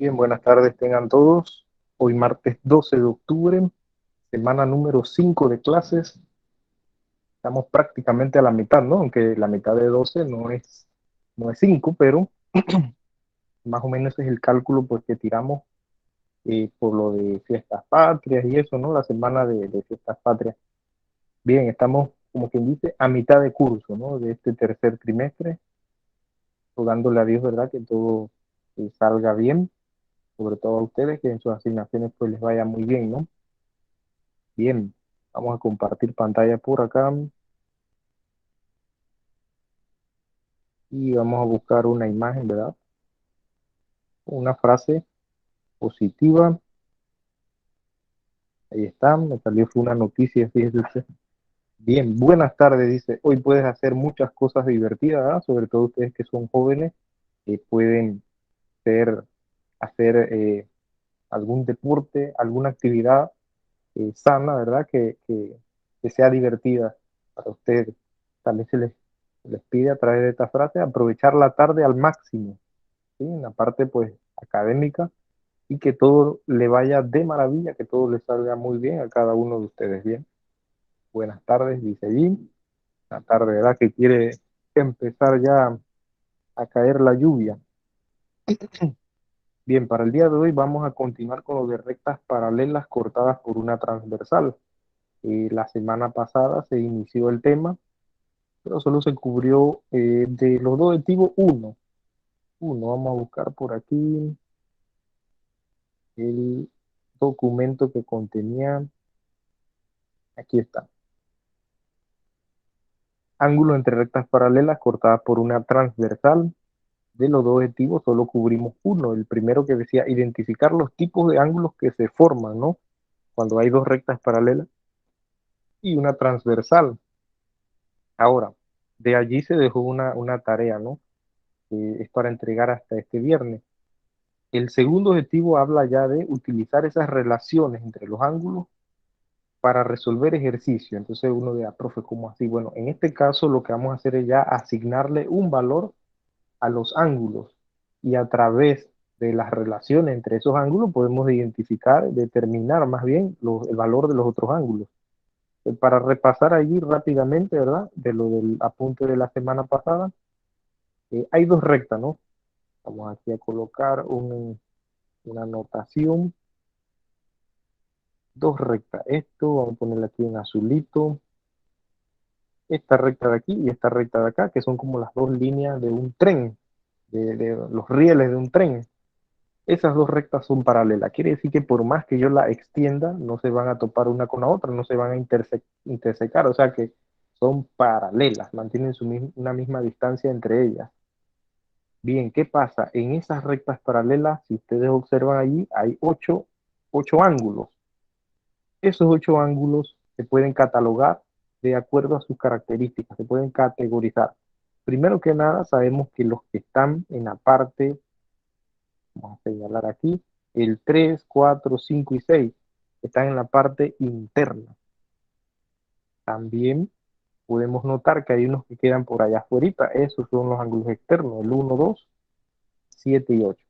Bien, buenas tardes tengan todos. Hoy martes 12 de octubre, semana número 5 de clases. Estamos prácticamente a la mitad, ¿no? Aunque la mitad de 12 no es 5, pero más o menos ese es el cálculo pues, que tiramos por lo de fiestas patrias y eso, ¿no? La semana de fiestas patrias. Bien, estamos, como quien dice, a mitad de curso, ¿no? De este tercer trimestre, rogándole a Dios, ¿verdad? Que todo salga bien, sobre todo a ustedes, que en sus asignaciones pues les vaya muy bien, ¿no? Bien, vamos a compartir pantalla por acá y vamos a buscar una imagen, ¿verdad? Una frase positiva. Ahí está, me salió fue una noticia, fíjese usted. Bien, buenas tardes, dice. Hoy puedes hacer muchas cosas divertidas, ¿verdad? Sobre todo ustedes que son jóvenes, pueden ser, hacer algún deporte, alguna actividad sana, ¿verdad? Que sea divertida para ustedes. También les pide a través de esta frase aprovechar la tarde al máximo, ¿sí? En la parte pues académica y que todo le vaya de maravilla, que todo le salga muy bien a cada uno de ustedes. Bien, buenas tardes, dice Jim. La tarde, ¿verdad? Que quiere empezar ya a caer la lluvia. Bien, para el día de hoy vamos a continuar con lo de rectas paralelas cortadas por una transversal. La semana pasada se inició el tema, pero solo se cubrió de los dos de tipo uno. Vamos a buscar por aquí el documento que contenía. Aquí está. Ángulo entre rectas paralelas cortadas por una transversal. De los dos objetivos solo cubrimos uno. El primero que decía identificar los tipos de ángulos que se forman, ¿no? Cuando hay dos rectas paralelas y una transversal. Ahora, de allí se dejó una tarea, ¿no? Es para entregar hasta este viernes. El segundo objetivo habla ya de utilizar esas relaciones entre los ángulos para resolver ejercicio. Entonces uno dirá, profe, ¿cómo así? Bueno, en este caso lo que vamos a hacer es ya asignarle un valor a los ángulos y a través de las relaciones entre esos ángulos podemos identificar, determinar más bien el valor de los otros ángulos. Para repasar allí rápidamente, ¿verdad? De lo del apunte de la semana pasada, hay dos rectas, ¿no? Vamos aquí a colocar una anotación, dos rectas. Esto, vamos a ponerle aquí en azulito, esta recta de aquí y esta recta de acá, que son como las dos líneas de un tren, de los rieles de un tren. Esas dos rectas son paralelas. Quiere decir que por más que yo la extienda, no se van a topar una con la otra, no se van a intersecar, o sea que son paralelas, mantienen una misma distancia entre ellas. Bien, ¿qué pasa? En esas rectas paralelas, si ustedes observan allí, hay ocho ángulos. Esos ocho ángulos se pueden catalogar de acuerdo a sus características, se pueden categorizar. Primero que nada, sabemos que los que están en la parte, vamos a señalar aquí, el 3, 4, 5 y 6 están en la parte interna. También podemos notar que hay unos que quedan por allá afuera, esos son los ángulos externos, el 1, 2, 7 y 8.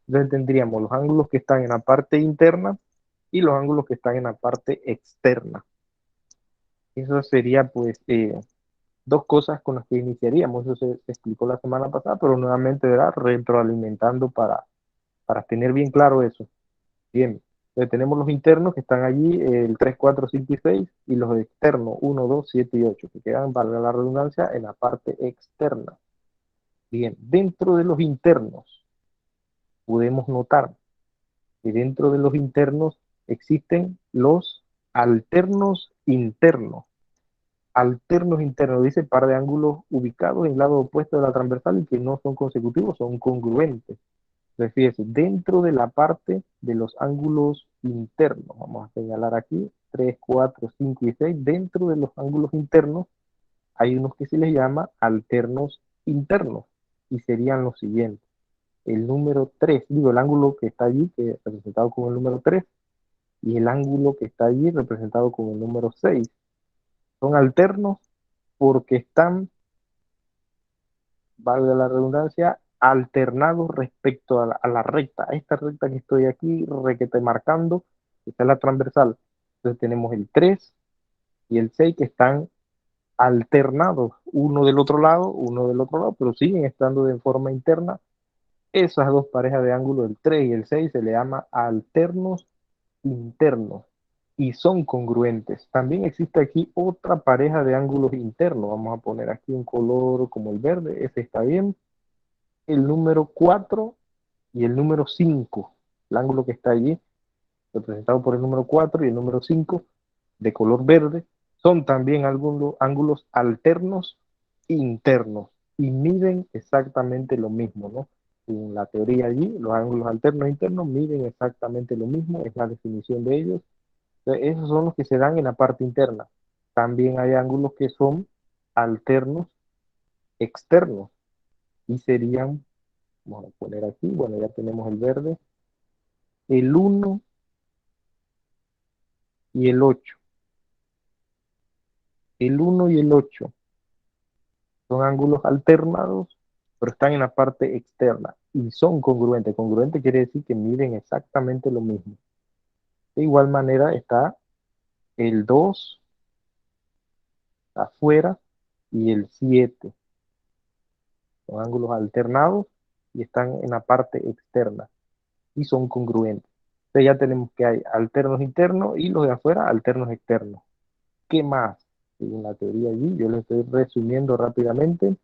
Entonces tendríamos los ángulos que están en la parte interna y los ángulos que están en la parte externa. Eso sería pues dos cosas con las que iniciaríamos. Eso se explicó la semana pasada, pero nuevamente verá retroalimentando para tener bien claro eso. Bien, tenemos los internos que están allí, el 3, 4, 5 y 6, y los externos, 1, 2, 7 y 8, que quedan, valga la redundancia, en la parte externa. Bien, dentro de los internos podemos notar que dentro de los internos existen los alternos internos. Alternos internos, dice par de ángulos ubicados en el lado opuesto de la transversal y que no son consecutivos, son congruentes. Entonces, fíjese, dentro de la parte de los ángulos internos, vamos a señalar aquí, 3, 4, 5 y 6, dentro de los ángulos internos hay unos que se les llama alternos internos y serían los siguientes. El número 3, digo, el ángulo que está allí, que es representado con el número 3, y el ángulo que está allí representado con el número 6. Son alternos porque están, valga la redundancia, alternados respecto a la recta. A esta recta que estoy aquí, requete marcando, esta es la transversal. Entonces tenemos el 3 y el 6 que están alternados, uno del otro lado, pero siguen estando de forma interna. Esas dos parejas de ángulos, el 3 y el 6, se le llama alternos internos y son congruentes. También existe aquí otra pareja de ángulos internos. Vamos a poner aquí un color como el verde, ese está bien. El número 4 y el número 5, el ángulo que está allí, representado por el número 4 y el número 5, de color verde, son también algunos ángulos alternos internos y miden exactamente lo mismo, ¿no? En la teoría allí, los ángulos alternos internos miden exactamente lo mismo, es la definición de ellos. Entonces, esos son los que se dan en la parte interna. También hay ángulos que son alternos externos y serían, vamos a poner aquí, bueno, ya tenemos el verde, el 1 y el 8. El 1 y el 8 son ángulos alternados, pero están en la parte externa y son congruentes. Congruente quiere decir que miden exactamente lo mismo. De igual manera está el 2 afuera y el 7. Son ángulos alternados y están en la parte externa y son congruentes. Entonces ya tenemos que hay alternos internos y los de afuera alternos externos. ¿Qué más? En la teoría allí, yo les estoy resumiendo rápidamente.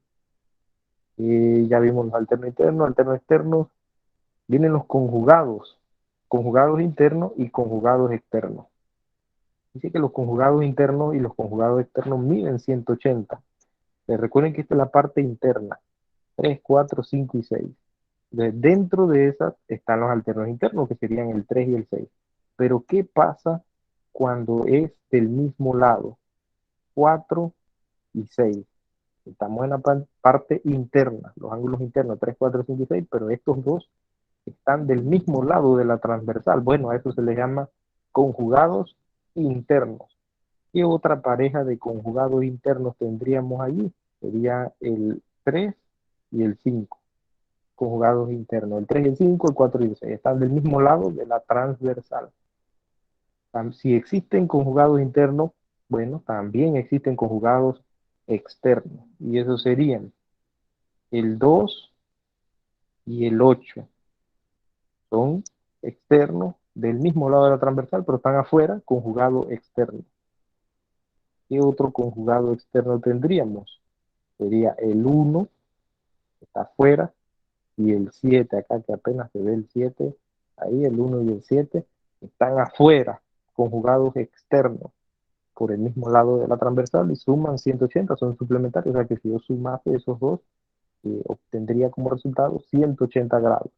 Ya vimos los alternos internos, alternos externos. Vienen los conjugados, conjugados internos y conjugados externos. Dice que los conjugados internos y los conjugados externos miden 180. Recuerden que esta es la parte interna, 3, 4, 5 y 6. Dentro de esas están los alternos internos, que serían el 3 y el 6. Pero ¿qué pasa cuando es del mismo lado? 4 y 6. Estamos en la parte interna, los ángulos internos 3, 4, 5 y 6, pero estos dos están del mismo lado de la transversal. Bueno, a eso se le llama conjugados internos. ¿Qué otra pareja de conjugados internos tendríamos allí? Sería el 3 y el 5. Conjugados internos. El 3 y el 5, el 4 y el 6. Están del mismo lado de la transversal. Si existen conjugados internos, bueno, también existen conjugados externos. Y esos serían el 2 y el 8. Son externos del mismo lado de la transversal, pero están afuera, conjugado externo. ¿Qué otro conjugado externo tendríamos? Sería el 1, que está afuera, y el 7, acá que apenas se ve el 7, ahí el 1 y el 7 están afuera, conjugados externos, por el mismo lado de la transversal y suman 180, son suplementarios, o sea que si yo sumase esos dos, obtendría como resultado 180 grados.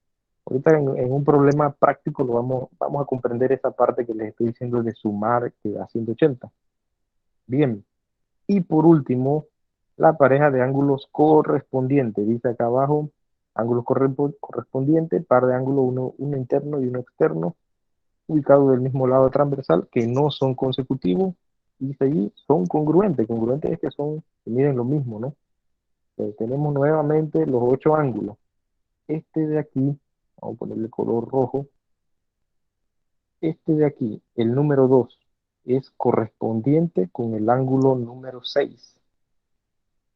Ahorita en un problema práctico vamos a comprender esa parte que les estoy diciendo de sumar que da 180. Bien, y por último, la pareja de ángulos correspondientes. Dice acá abajo, ángulos correspondientes, par de ángulos, uno interno y uno externo, ubicados del mismo lado transversal, que no son consecutivos. Dice allí, son congruentes. Congruentes es que miden lo mismo, ¿no? Tenemos nuevamente los 8 ángulos. Este de aquí, vamos a ponerle color rojo. Este de aquí, el número 2, es correspondiente con el ángulo número 6.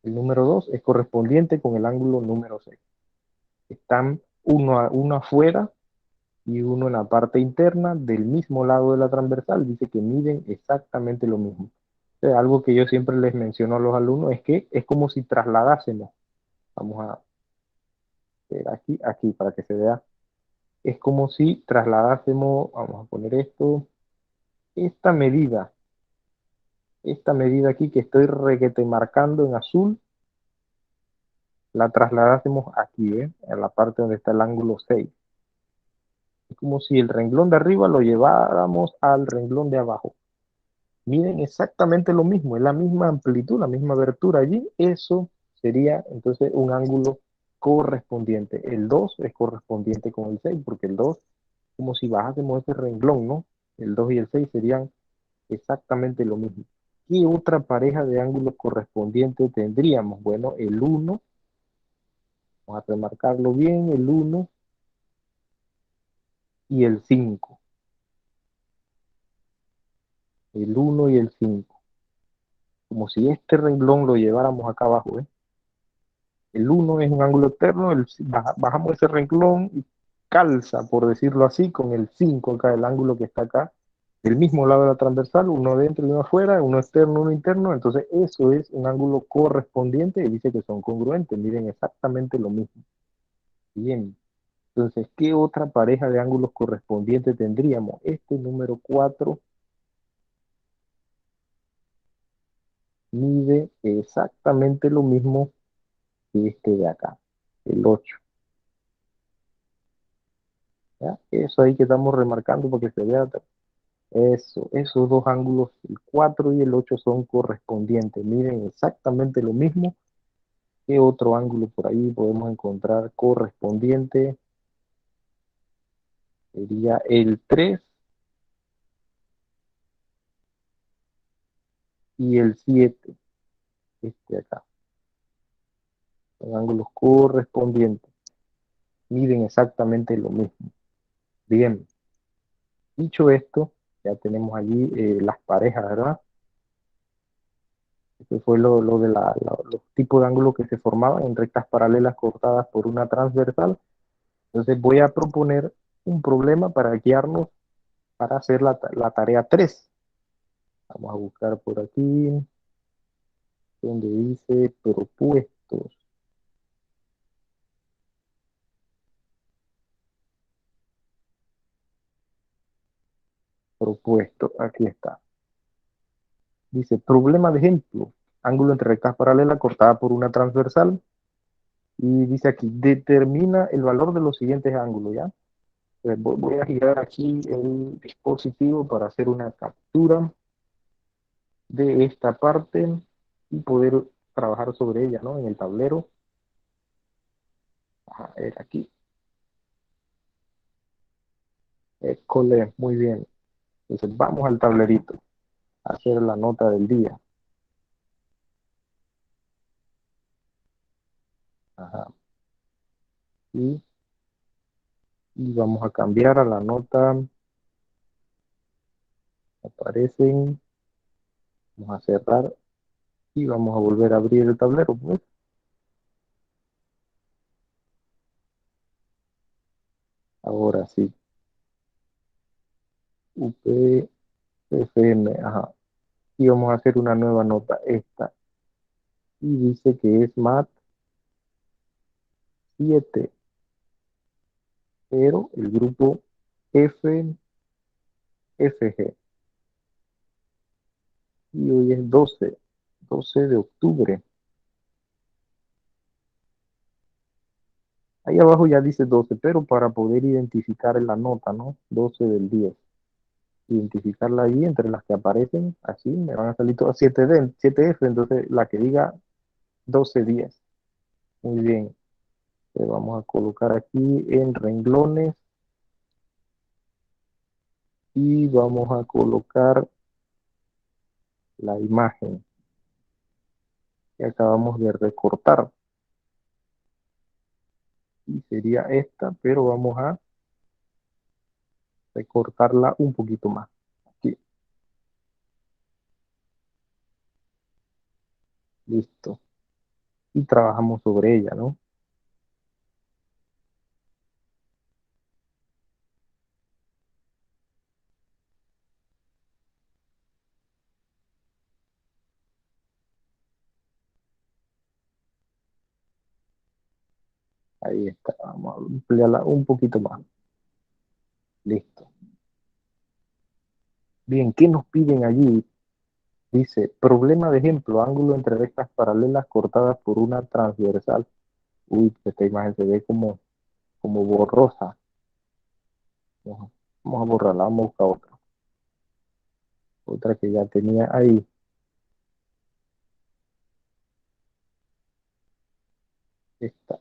El número 2 es correspondiente con el ángulo número 6. Están uno afuera y uno en la parte interna del mismo lado de la transversal. Dice que miden exactamente lo mismo. Algo que yo siempre les menciono a los alumnos es que es como si trasladásemos. Vamos a ver aquí para que se vea. Es como si trasladásemos, vamos a poner esto, esta medida aquí que estoy requete marcando en azul, la trasladásemos aquí, en la parte donde está el ángulo 6. Es como si el renglón de arriba lo lleváramos al renglón de abajo. Miden exactamente lo mismo, es la misma amplitud, la misma abertura allí. Eso sería entonces un ángulo correspondiente. El 2 es correspondiente con el 6, porque el 2, como si bajásemos ese renglón, ¿no? El 2 y el 6 serían exactamente lo mismo. ¿Qué otra pareja de ángulos correspondientes tendríamos? Bueno, el 1 Vamos a remarcarlo bien, el 1 y el 5. El 1 y el 5. Como si este renglón lo lleváramos acá abajo, ¿eh? El 1 es un ángulo externo, bajamos ese renglón y calza, por decirlo así, con el 5 acá, el ángulo que está acá, del mismo lado de la transversal, uno dentro y uno afuera, uno externo, uno interno, entonces eso es un ángulo correspondiente y dice que son congruentes, miren exactamente lo mismo. Bien, entonces, ¿qué otra pareja de ángulos correspondientes tendríamos? Este número 4 mide exactamente lo mismo que este de acá, el 8. ¿Ya? Eso ahí que estamos remarcando para que se vea. Eso, esos dos ángulos, el 4 y el 8 son correspondientes. Miren exactamente lo mismo. ¿Qué otro ángulo por ahí podemos encontrar correspondiente? Sería el 3 y el 7. Este acá. Son ángulos correspondientes. Miden exactamente lo mismo. Bien, dicho esto, ya tenemos allí las parejas, ¿verdad? Este fue lo de los tipos de ángulos que se formaban en rectas paralelas cortadas por una transversal. Entonces voy a proponer un problema para guiarnos para hacer la tarea 3. Vamos a buscar por aquí donde dice propuestos. Propuesto, aquí está. Dice problema de ejemplo. Ángulo entre rectas paralelas cortada por una transversal. Y dice aquí, determina el valor de los siguientes ángulos, ¿ya? Voy a girar aquí el dispositivo para hacer una captura de esta parte y poder trabajar sobre ella, ¿no? En el tablero. A ver, aquí. École, muy bien. Entonces vamos al tablerito a hacer la nota del día. Ajá. Y, y vamos a cambiar a la nota. Aparecen. Vamos a cerrar y vamos a volver a abrir el tablero. Pues. Ahora sí. UPFM. Ajá. Y vamos a hacer una nueva nota. Esta. Y dice que es MAT 7. Pero el grupo FG. Y hoy es 12 de octubre. Ahí abajo ya dice 12, pero para poder identificar en la nota, ¿no? 12 del 10. Identificarla ahí entre las que aparecen, así me van a salir todas 7F, entonces la que diga 12 10. Muy bien. Le vamos a colocar aquí en renglones y vamos a colocar la imagen que acabamos de recortar. Y sería esta, pero vamos a recortarla un poquito más. Aquí, listo. Y trabajamos sobre ella, ¿no? Ahí está. Vamos a ampliarla un poquito más. Listo. Bien, ¿qué nos piden allí? Dice, problema de ejemplo, ángulo entre rectas paralelas cortadas por una transversal. Uy, esta imagen se ve como borrosa. Vamos a borrarla, vamos a buscar otra. Otra que ya tenía ahí. Esta.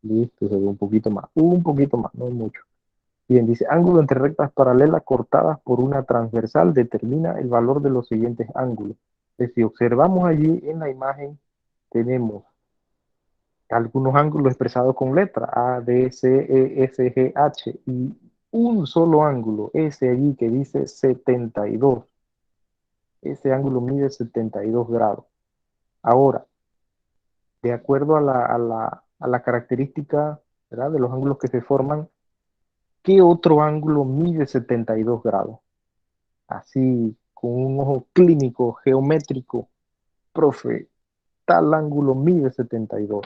Listo, se ve un poquito más, no mucho. Bien, dice, ángulo entre rectas paralelas cortadas por una transversal determina el valor de los siguientes ángulos. Si observamos allí en la imagen, tenemos algunos ángulos expresados con letra A, D, C, E, F, G, H y un solo ángulo, ese allí que dice 72. Ese ángulo mide 72 grados. Ahora, de acuerdo a la característica, ¿verdad?, de los ángulos que se forman, ¿qué otro ángulo mide 72 grados? Así, con un ojo clínico, geométrico, profe, tal ángulo mide 72.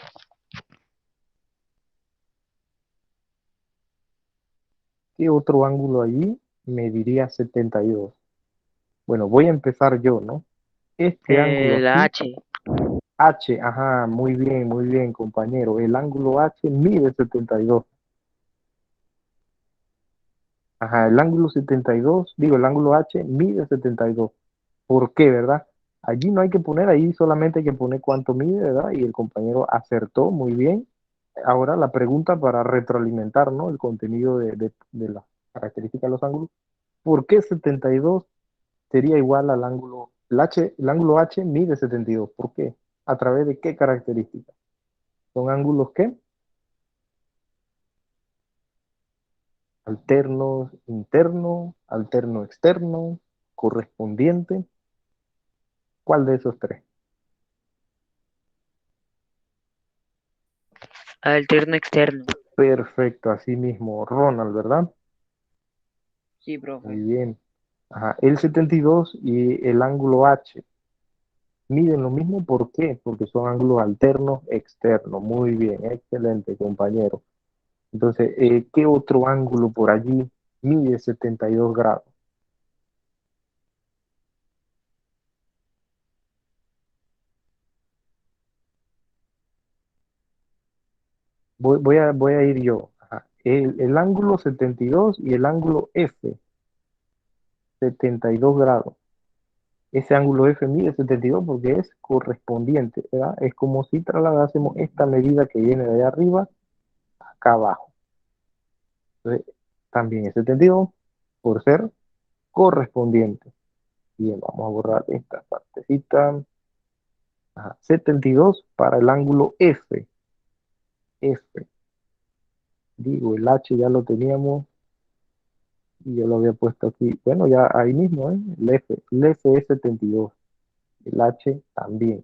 ¿Qué otro ángulo allí mediría 72? Bueno, voy a empezar yo, ¿no? Este ángulo La aquí, H. H, ajá, muy bien, compañero. El ángulo H mide 72. Ajá, el ángulo 72, digo, el ángulo H mide 72. ¿Por qué, verdad? Allí no hay que poner, ahí solamente hay que poner cuánto mide, ¿verdad? Y el compañero acertó muy bien. Ahora la pregunta para retroalimentar, ¿no?, el contenido de las características de los ángulos. ¿Por qué 72 sería igual al ángulo, el ángulo H mide 72? ¿Por qué? ¿A través de qué características? ¿Son ángulos qué? Alternos interno, alterno externo, correspondiente. ¿Cuál de esos tres? Alterno externo. Perfecto, así mismo, Ronald, ¿verdad? Sí, Muy profe. bien. Ajá, el 72 y el ángulo H miden lo mismo, ¿por qué? Porque son ángulos alternos externos. Muy bien, excelente, compañero. Entonces, ¿qué otro ángulo por allí mide 72 grados? Voy a ir yo. Ajá. El ángulo 72 y el ángulo F, 72 grados. Ese ángulo F mide 72 porque es correspondiente, ¿verdad? Es como si trasladásemos esta medida que viene de allá arriba acá abajo. Entonces, también es 72 por ser correspondiente. Bien, vamos a borrar esta partecita. Ajá, 72 para el ángulo F. F. Digo, el H ya lo teníamos y yo lo había puesto aquí. Bueno, ya ahí mismo, ¿eh? El F es 72. El H también.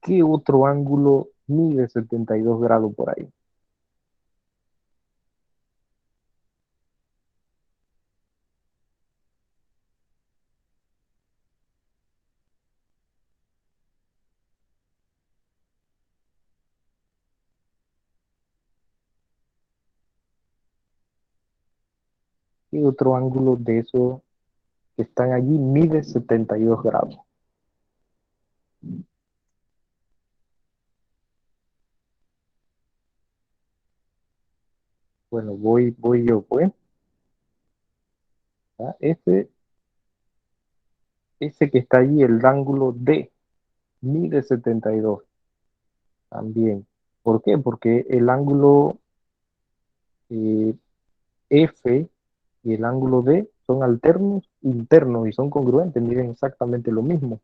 ¿Qué otro ángulo mide 72 grados por ahí? ¿Qué otro ángulo de esos que están allí mide 72 grados? Bueno, voy yo, pues. ¿Ah? Ese que está allí, el ángulo D, mide 72 también. ¿Por qué? Porque el ángulo eh, F y el ángulo D son alternos internos y son congruentes, miden exactamente lo mismo.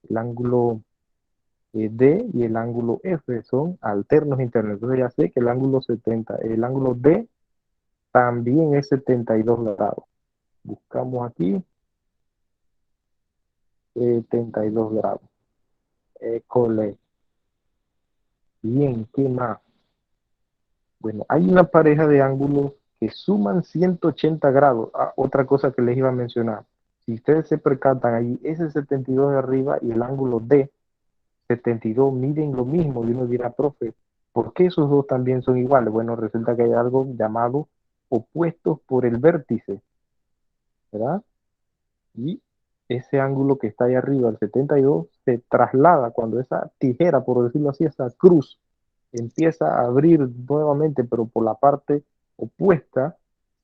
El ángulo D y el ángulo F son alternos internos. Entonces ya sé que el ángulo D también es 72 grados. Buscamos aquí 72 grados. École. Bien, ¿qué más? Bueno, hay una pareja de ángulos que suman 180 grados. Ah, otra cosa que les iba a mencionar. Si ustedes se percatan ahí, ese 72 de arriba y el ángulo D, 72, miden lo mismo. Y uno dirá, profe, ¿por qué esos dos también son iguales? Bueno, resulta que hay algo llamado opuestos por el vértice, ¿verdad? Y ese ángulo que está ahí arriba, el 72, se traslada cuando esa tijera, por decirlo así, esa cruz, empieza a abrir nuevamente, pero por la parte opuesta,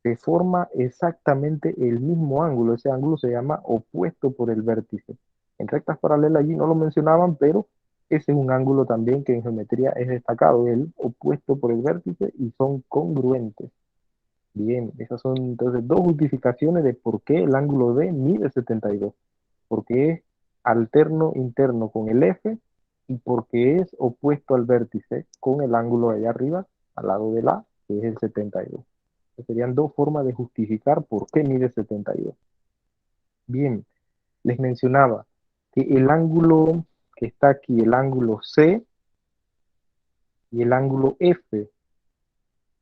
se forma exactamente el mismo ángulo. Ese ángulo se llama opuesto por el vértice. En rectas paralelas allí no lo mencionaban, pero Ese es un ángulo también que en geometría es destacado, el opuesto por el vértice y son congruentes. Bien, esas son entonces dos justificaciones de por qué el ángulo D mide 72. Porque es alterno interno con el F y porque es opuesto al vértice con el ángulo de allá arriba, al lado de la, que es el 72. Serían dos formas de justificar por qué mide 72. Bien, les mencionaba que el ángulo que está aquí, el ángulo C y el ángulo F,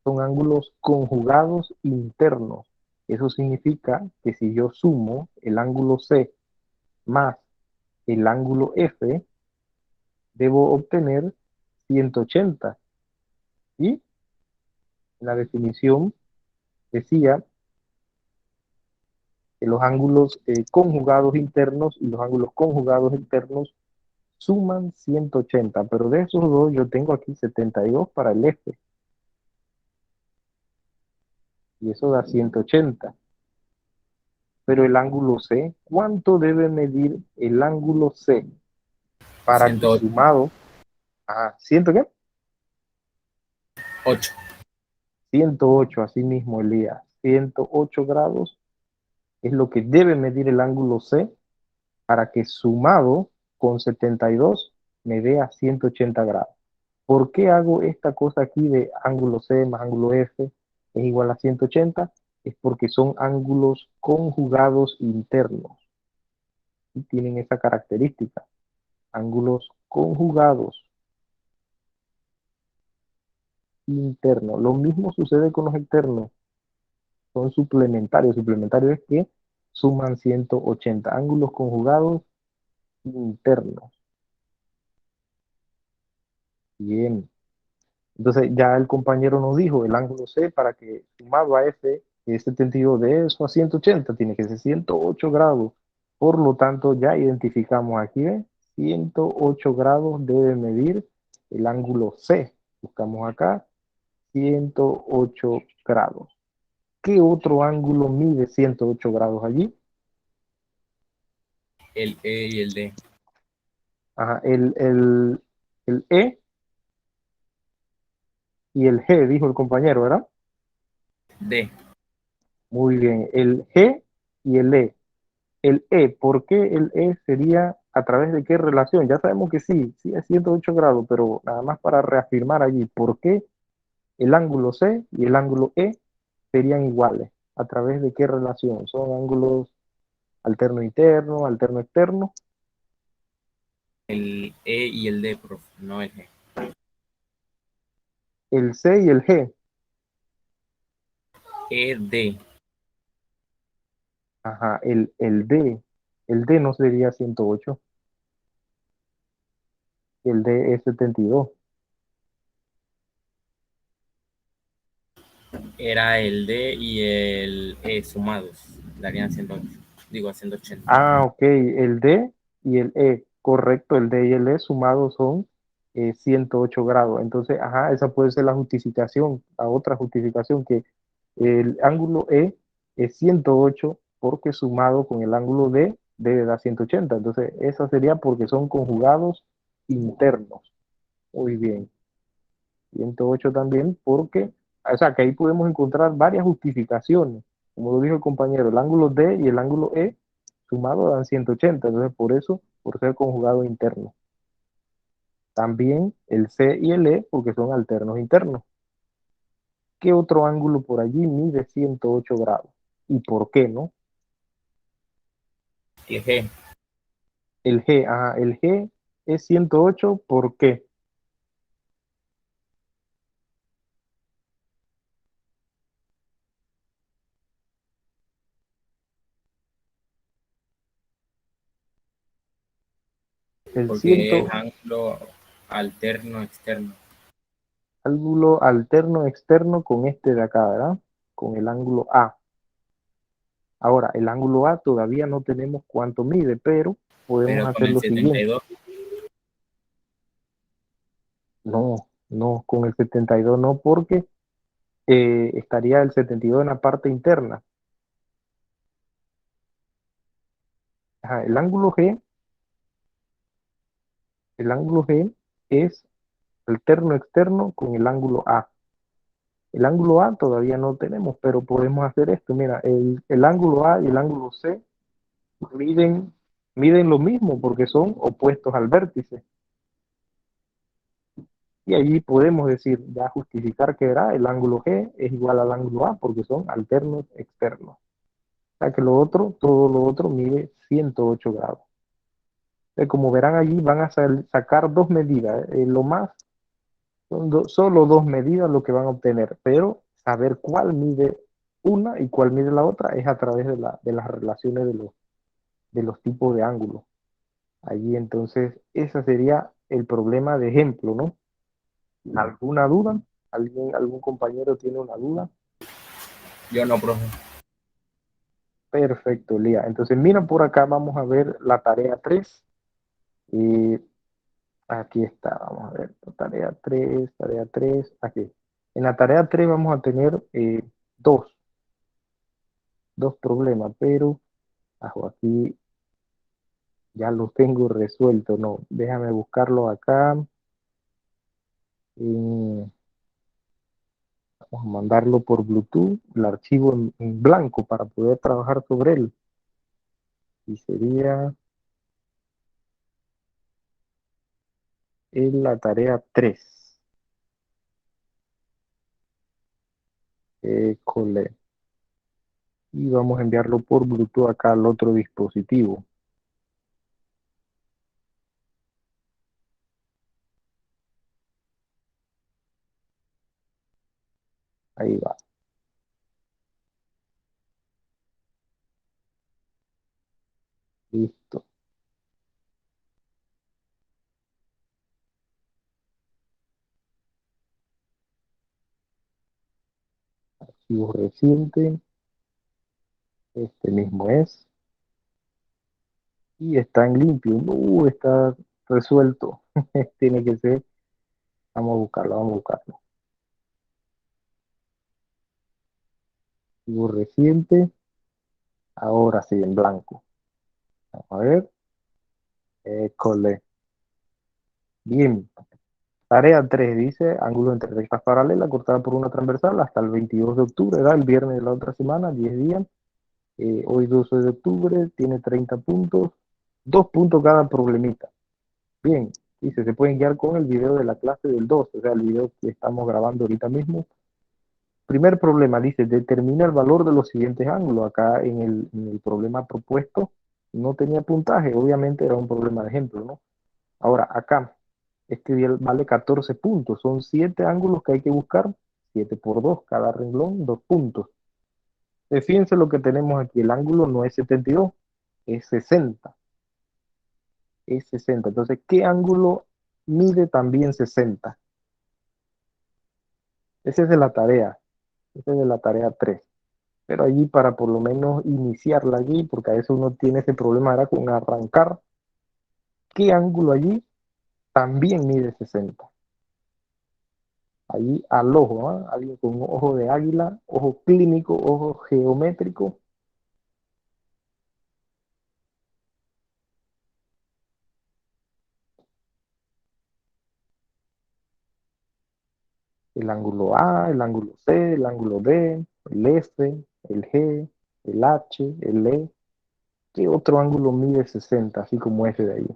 son ángulos conjugados internos. Eso significa que si yo sumo el ángulo C más el ángulo F, debo obtener 180. Y la definición decía que los ángulos conjugados internos y los ángulos conjugados externos suman 180, pero de esos dos yo tengo aquí 72 para el F, y eso da 180. Pero el ángulo C, ¿cuánto debe medir el ángulo C para que 108. sumado a 100, ¿qué? 8. 108, así mismo, Elías, 108 grados es lo que debe medir el ángulo C para que sumado con 72 me dé a 180 grados. ¿Por qué hago esta cosa aquí de ángulo C más ángulo F es igual a 180? Es porque son ángulos conjugados internos y tienen esa característica. Ángulos conjugados internos. Lo mismo sucede con los externos. Son suplementarios. Suplementarios es que suman 180. Ángulos conjugados internos. Bien. Entonces ya el compañero nos dijo el ángulo C para que sumado a F, que es 72 de eso a 180, tiene que ser 108 grados. Por lo tanto, ya identificamos aquí, 108 grados debe medir el ángulo C. Buscamos acá, 108 grados. ¿Qué otro ángulo mide 108 grados allí? El E y el D. Ajá, el E y el G, dijo el compañero, ¿verdad? D. Muy bien, el G y el E. El E, ¿por qué el E sería a través de qué relación? Ya sabemos que sí, sí es 108 grados, pero nada más para reafirmar allí, ¿por qué el ángulo C y el ángulo E serían iguales? ¿A través de qué relación? ¿Son ángulos alterno interno, alterno externo? El E y el D, profe, no el G. El C y el G. E, D. Ajá, el D. El D no sería 108, el D es 72. Era el D y el E sumados. Darían 108. Digo, 180. Ah, ok, el D y el E, correcto, el D y el E sumados son 108 grados. Entonces, ajá, esa puede ser la justificación, la otra justificación, que el ángulo E es 108 porque sumado con el ángulo D debe dar 180. Entonces, esa sería porque son conjugados internos. Muy bien. 108 también porque, o sea, que ahí podemos encontrar varias justificaciones. Como lo dijo el compañero, el ángulo D y el ángulo E sumado dan 180, entonces por eso, por ser conjugado interno. También el C y el E porque son alternos internos. ¿Qué otro ángulo por allí mide 108 grados? ¿Y por qué no? El G. El G, ajá, el G es 108, ¿por qué? El Porque es 100 ángulo alterno externo. ángulo alterno externo con este de acá, ¿verdad? Con el ángulo A. Ahora, el ángulo A todavía no tenemos cuánto mide, pero podemos Pero con hacer el lo siguiente. 72. No, no, con el 72 no, porque estaría el 72 en la parte interna. Ajá, el ángulo G El ángulo G es alterno externo con el ángulo A. El ángulo A todavía no tenemos, pero podemos hacer esto. Mira, el ángulo A y el ángulo C miden, miden lo mismo porque son opuestos al vértice. Y allí podemos decir, ya justificar que era el ángulo G es igual al ángulo A porque son alternos externos. O sea que lo otro, todo lo otro mide 108 grados. Como verán allí van a sacar dos medidas. Lo más, son solo dos medidas lo que van a obtener, pero saber cuál mide una y cuál mide la otra es a través de las relaciones de los tipos de ángulos. Allí entonces, ese sería el problema de ejemplo, ¿no? ¿Alguna duda? ¿Algún compañero tiene una duda? Yo no, profe. Perfecto, Lía. Entonces, mira por acá, vamos a ver la tarea 3. Aquí está, vamos a ver, tarea 3, aquí. En la tarea 3 vamos a tener dos, dos problemas, pero aquí ya los tengo resueltos, no, déjame buscarlo acá. eh, Vamos a mandarlo por Bluetooth, el archivo en blanco para poder trabajar sobre él. Y sería en la tarea 3. Cole. Y vamos a enviarlo por Bluetooth acá al otro dispositivo. Ahí va. Listo. Archivo reciente. Este mismo es. Y está en limpio. Está resuelto. Tiene que ser. Vamos a buscarlo, vamos a buscarlo. Archivo reciente. Ahora sí, en blanco. Vamos a ver. Cole. Bien. Tarea 3 dice, ángulo entre rectas paralelas cortada por una transversal hasta el 22 de octubre, da el viernes de la otra semana, 10 días. Hoy 12 de octubre, tiene 30 puntos, 2 puntos cada problemita. Bien, dice, se pueden guiar con el video de la clase del 12, o sea, el video que estamos grabando ahorita mismo. Primer problema, dice, determina el valor de los siguientes ángulos. Acá en el problema propuesto no tenía puntaje, obviamente era un problema de ejemplo, ¿no? Ahora, acá, este vale 14 puntos, son 7 ángulos que hay que buscar, 7 por 2, cada renglón, 2 puntos. Fíjense lo que tenemos aquí, el ángulo no es 72, es 60, es 60. Entonces, ¿qué ángulo mide también 60? Ese es de la tarea, ese es de la tarea 3. Pero allí para por lo menos iniciarla allí, porque a veces uno tiene ese problema ahora con arrancar, ¿qué ángulo allí también mide 60? Allí al ojo, ¿eh? Alguien con ojo de águila, ojo clínico, ojo geométrico. El ángulo A, el ángulo C, el ángulo D, el F, el G, el H, el E. ¿Qué otro ángulo mide 60, así como ese de ahí?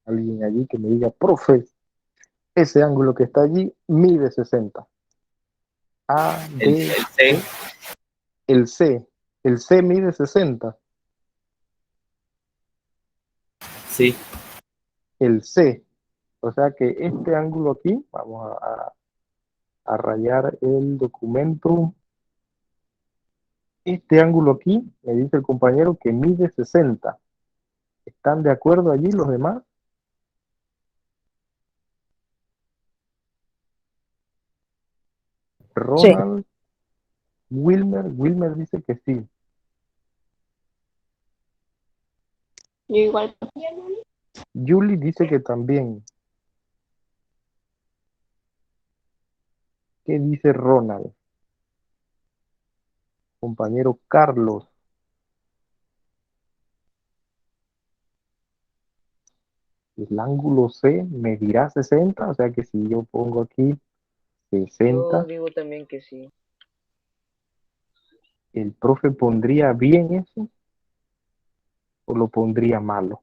Alguien allí que me diga, profe, ese ángulo que está allí mide 60. A, El B, C, C. El C. El C mide 60. sí. El C. O sea que este ángulo aquí, vamos a rayar el documento. Este ángulo aquí, me dice el compañero que mide 60. ¿Están de acuerdo allí los demás? Sí. Ronald, Wilmer dice que sí. Yo igual. Julie dice que también. ¿Qué dice Ronald? Compañero Carlos. El ángulo C medirá 60, o sea que si yo pongo aquí Yo 60, digo también que sí. ¿el profe pondría bien eso o lo pondría malo?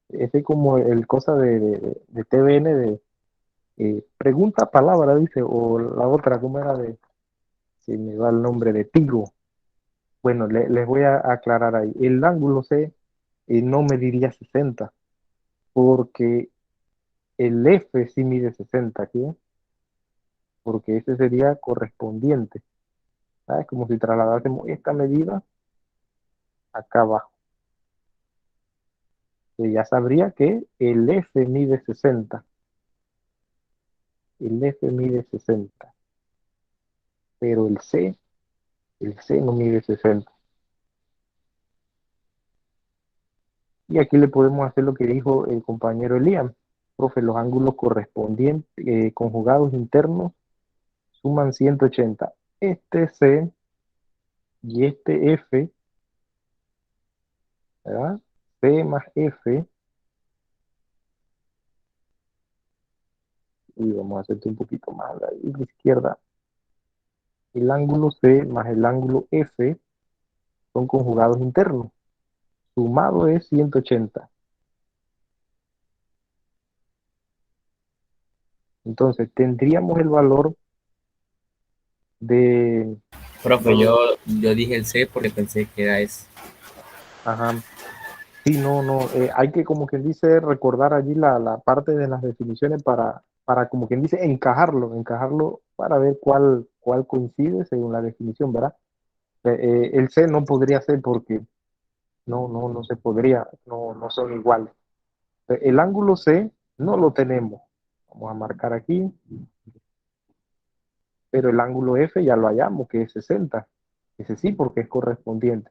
Ese es como el cosa de TVN de pregunta palabra, dice, o la otra, ¿cómo era? Se me va el nombre de Tigo. Bueno, les voy a aclarar ahí. El ángulo C no mediría 60, porque el F sí mide 60 aquí, ¿eh? Porque ese sería correspondiente. ¿Sabes? Como si trasladásemos esta medida acá abajo. Ya sabría que el F mide 60. El F mide 60. Pero el C no mide 60. Y aquí le podemos hacer lo que dijo el compañero Elian. Profe, los ángulos correspondientes, conjugados internos, suman 180. Este C y este F, ¿verdad? C más F, y vamos a hacerte un poquito más a la izquierda. El ángulo C más el ángulo F son conjugados internos. Sumado es 180. Entonces tendríamos el valor de, Profe, yo dije el C porque pensé que era S. ajá, sí, no, no, hay que como quien dice recordar allí la parte de las definiciones para como quien dice encajarlo para ver cuál coincide según la definición, ¿verdad? El C no podría ser porque no se podría, no son iguales. El ángulo C no lo tenemos. Vamos a marcar aquí, pero el ángulo F ya lo hallamos, que es 60. Ese sí, porque es correspondiente.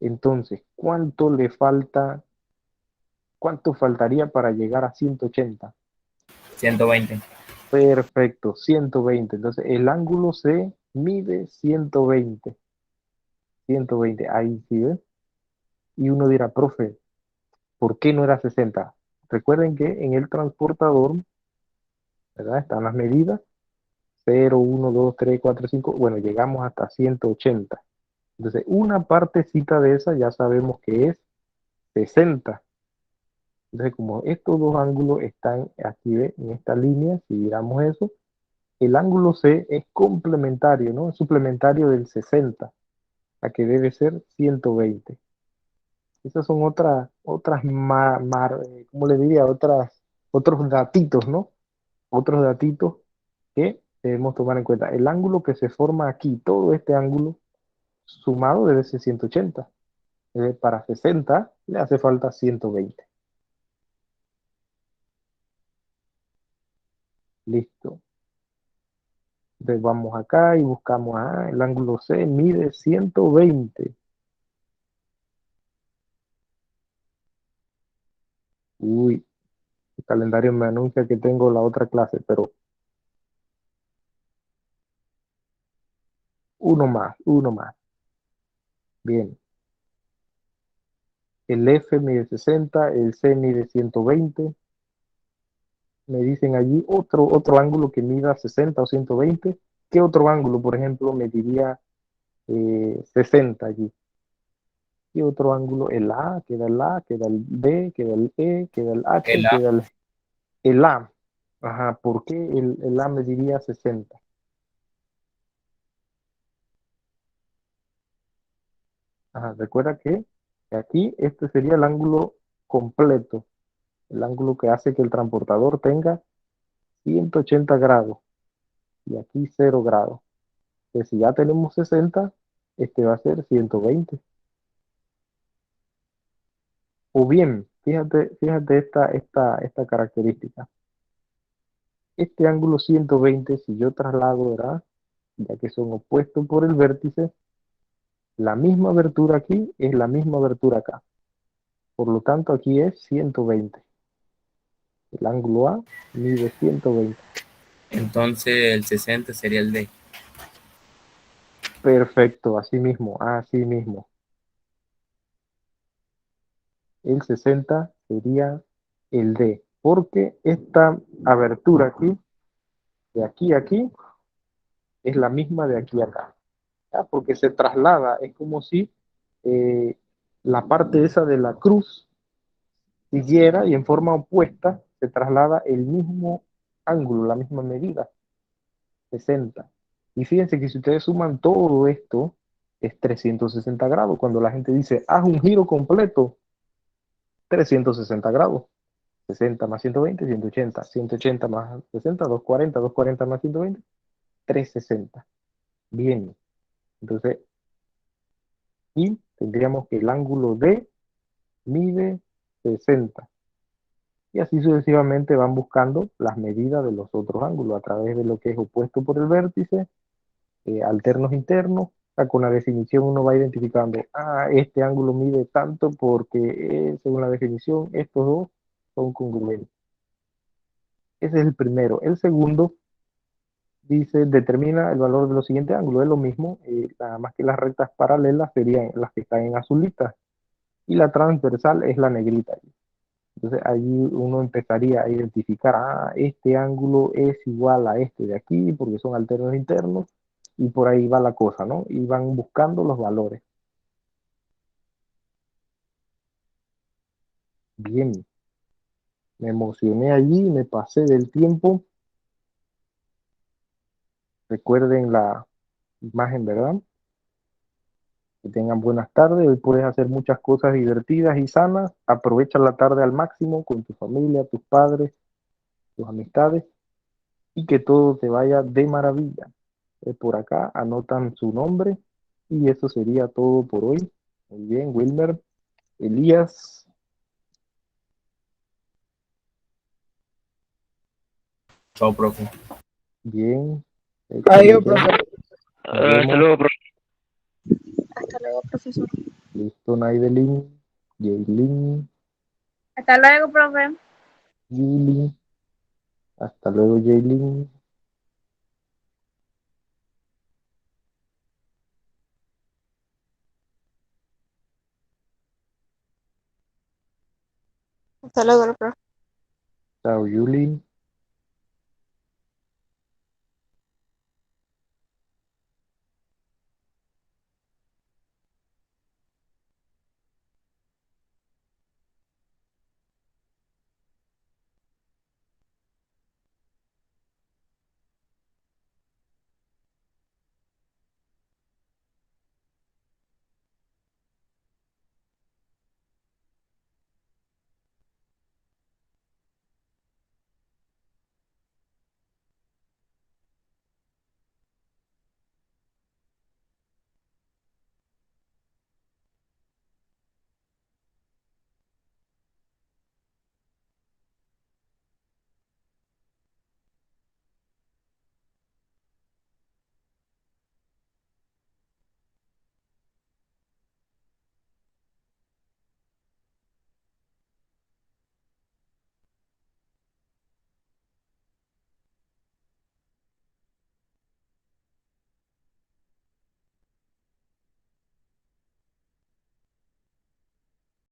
Entonces, ¿cuánto faltaría para llegar a 180? 120. Perfecto, 120. Entonces, el ángulo C mide 120. 120, ahí sí, ¿ves? Y uno dirá, profe, ¿por qué no era 60? Recuerden que en el transportador, ¿verdad? Están las medidas, 0, 1, 2, 3, 4, 5. Bueno, llegamos hasta 180. Entonces, una partecita de esa ya sabemos que es 60. Entonces, como estos dos ángulos están aquí, ¿ve? En esta línea, si miramos eso, el ángulo C es complementario, ¿no? Es suplementario del 60, a que debe ser 120. Esas son ¿cómo le diría? Otros datitos, ¿no? Otros datitos que debemos tomar en cuenta. El ángulo que se forma aquí, todo este ángulo sumado debe ser 180. Para 60 le hace falta 120. Listo. Entonces vamos acá y buscamos, el ángulo C mide 120. Uy, el calendario me anuncia que tengo la otra clase, pero uno más, uno más. Bien, el F mide 60, el C mide 120. Me dicen allí otro ángulo que mida 60 o 120. ¿Qué otro ángulo, por ejemplo, mediría 60 allí? ¿Qué otro ángulo? El A, queda el A, queda el B, queda el E, queda el H, El A. queda el A. Ajá, ¿por qué el A mediría 60? Ajá, recuerda que aquí este sería el ángulo completo, el ángulo que hace que el transportador tenga 180 grados y aquí 0 grados. Entonces, si ya tenemos 60, este va a ser 120. O bien, fíjate esta característica. Este ángulo 120, si yo traslado, ¿verdad? Ya que son opuestos por el vértice, La misma abertura aquí es la misma abertura acá. Por lo tanto, aquí es 120. El ángulo A mide 120. Entonces el 60 sería el D. Perfecto, así mismo, así mismo. El 60 sería el D, porque esta abertura aquí a aquí, es la misma de aquí a acá. ¿Ya? Porque se traslada, es como si eh, la parte esa de la cruz siguiera y en forma opuesta se traslada el mismo ángulo, la misma medida, 60. Y fíjense que si ustedes suman todo esto, es 360 grados. Cuando la gente dice, haz un giro completo, 360 grados. 60 más 120, 180. 180 más 60, 240. 240 más 120, 360. Bien. Entonces, y tendríamos que el ángulo D mide 60. Y así sucesivamente van buscando las medidas de los otros ángulos a través de lo que es opuesto por el vértice, alternos internos. Con la definición uno va identificando, este ángulo mide tanto porque según la definición estos dos son congruentes. Ese es el primero. El segundo dice, determina el valor de los siguientes ángulos. Es lo mismo, nada más que las rectas paralelas serían las que están en azulitas y la transversal es la negrita. Entonces allí uno empezaría a identificar, este ángulo es igual a este de aquí porque son alternos internos y por ahí va la cosa, ¿no? Y van buscando los valores. Bien, me emocioné allí, me pasé del tiempo. Recuerden la imagen, ¿verdad? Que tengan buenas tardes. Hoy puedes hacer muchas cosas divertidas y sanas. Aprovecha la tarde al máximo con tu familia, tus padres, tus amistades y que todo te vaya de maravilla. Por acá anotan su nombre y eso sería todo por hoy. Muy bien, Wilmer, Elías, Chao, profe. bien, Adiós, excelente. profe. Nos Hasta vemos. luego, profe. Hasta luego, profesor. Listo, Naidelin, Jaylin, Hasta luego, profe. Julie. Hasta luego, Jaylin. Hasta luego, profe. Chao, Julie.